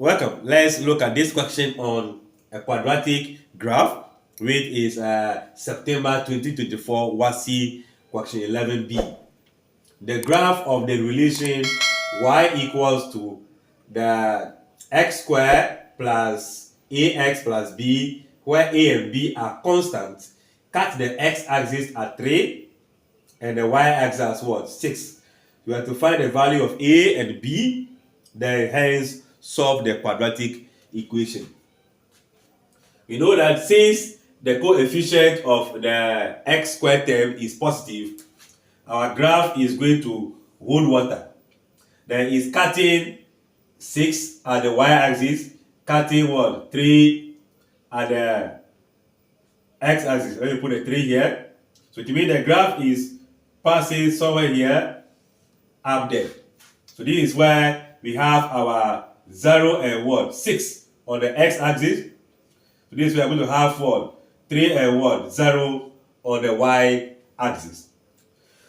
welcome. Let's look at this question on a quadratic graph, which is September 2024 WASSCE question 11b. The graph of the relation y equals to the x squared plus ax plus b, where a and b are constant. Cut the x-axis at 3 and the y-axis as what? 6. You have to find the value of a and b, then hence solve the quadratic equation. We know that since the coefficient of the x squared term is positive, our graph is going to hold water. Then it's cutting 6 at the y-axis, cutting what? 3 at the x-axis. Let me put a 3 here. So it means the graph is passing somewhere here, up there. So this is where we have our 0 and what? 6 on the x-axis. So this we are going to have what? 3 and what? 0 on the y-axis.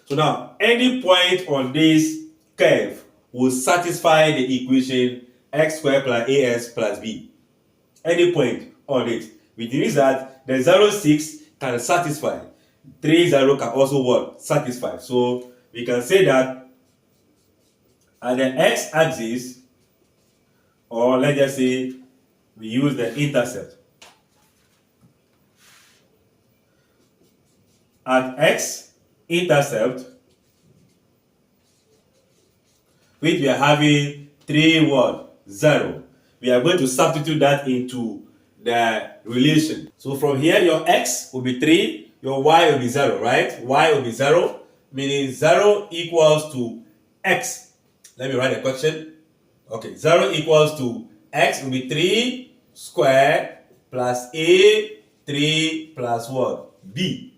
So now, any point on this curve will satisfy the equation x squared plus as plus b. Any point on it, which means that the 0, 6 can satisfy. 3, 0 can also what? Satisfy. So we can say that at the x-axis, or let's just say we use the intercept. At x-intercept, which we are having 3, what? 0. We are going to substitute that into the relation. So from here, your x will be 3, your y will be 0, right? Y will be 0, meaning 0 equals to x. Let me write the question. Okay, 0 equals to x will be 3 squared plus a, 3 plus what? B.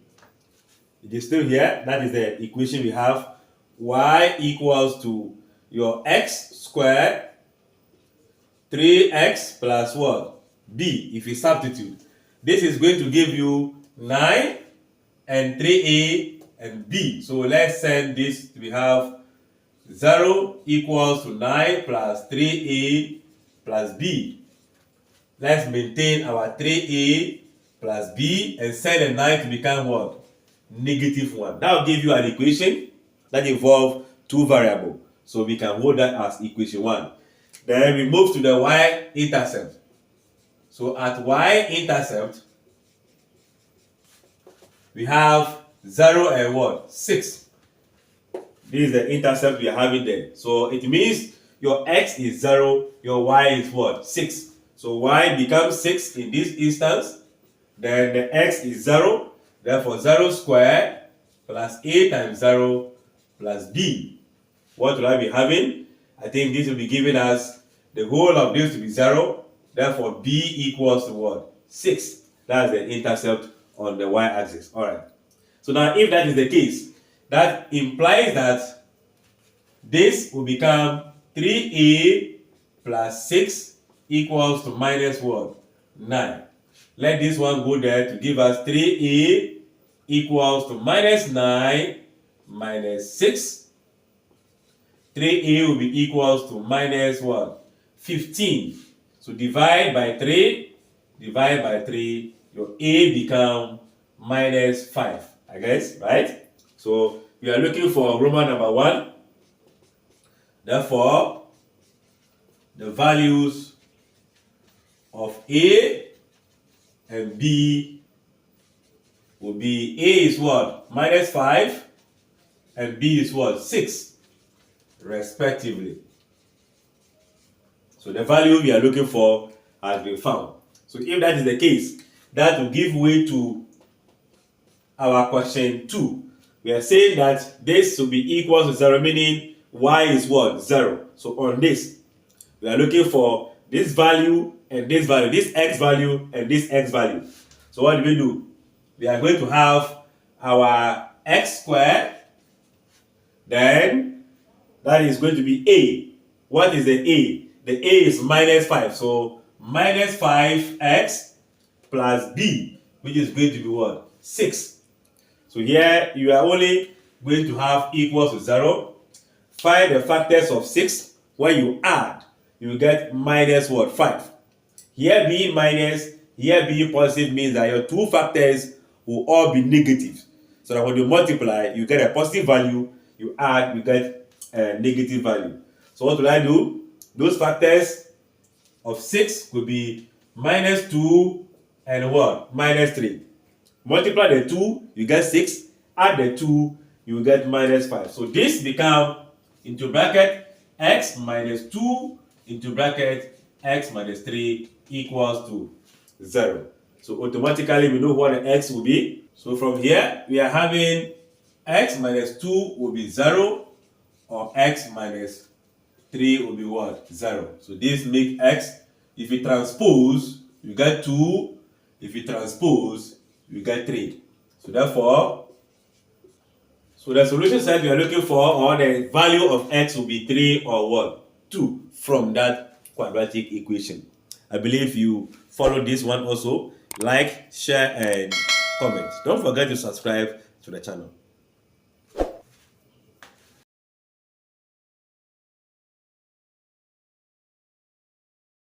It is still here. That is the equation we have. Y equals to your x squared 3x plus what? B. If you substitute, this is going to give you 9 and 3a and b. So let's send this. We have 0 equals to 9 plus 3a plus b. Let's maintain our 3a plus b and send the 9 to become what? -1. That will give you an equation that involves two variables. So we can hold that as equation 1. Then we move to the y-intercept. So at y-intercept, we have 0 and what? 6. This is the intercept we are having there. So it means your x is 0, your y is what? 6. So y becomes 6 in this instance. Then the x is 0. Therefore 0 squared plus a times 0 plus b. What will I be having? I think this will be giving us the whole of this to be 0. Therefore b equals to what? 6. That's the intercept on the y-axis. Alright. So now if that is the case, that implies that this will become 3a plus 6 equals to minus what? 9. Let this one go there to give us 3a equals to minus 9 minus 6. 3a will be equals to minus what? 15. So divide by 3, divide by 3, your a become minus 5, I guess, right? So we are looking for Roman number 1. Therefore, the values of a and b will be a is what? Minus 5 and b is what? 6 respectively. So the value we are looking for has been found. So if that is the case, that will give way to our question 2. We are saying that this will be equal to 0, meaning y is what? 0. So on this, we are looking for this value and this value, this x value and this x value. So what do we do? We are going to have our x squared, then that is going to be a. What is the a? The a is minus 5. So minus 5x plus b, which is going to be what? 6. So here you are only going to have equals to 0. Find the factors of 6 when you add. you get minus what? 5. Here being minus, here being positive means that your two factors will all be negative. So that when you multiply, you get a positive value, you add, you get a negative value. So what will I do? Those factors of 6 will be minus 2 and what? Minus 3. Multiply the 2, you get 6. Add the 2, you get minus 5. So this become into bracket x minus 2 into bracket x minus 3 equals to 0. So automatically we know what the x will be. So from here we are having x minus 2 will be 0, or x minus 3 will be what? 0. So this make x, if you transpose, you get 2. If you transpose, you get 3. So therefore, the solution set we are looking for, or the value of x will be 3 or what? 2 from that quadratic equation. I believe you follow this one also. Like, share, and comment. Don't forget to subscribe to the channel.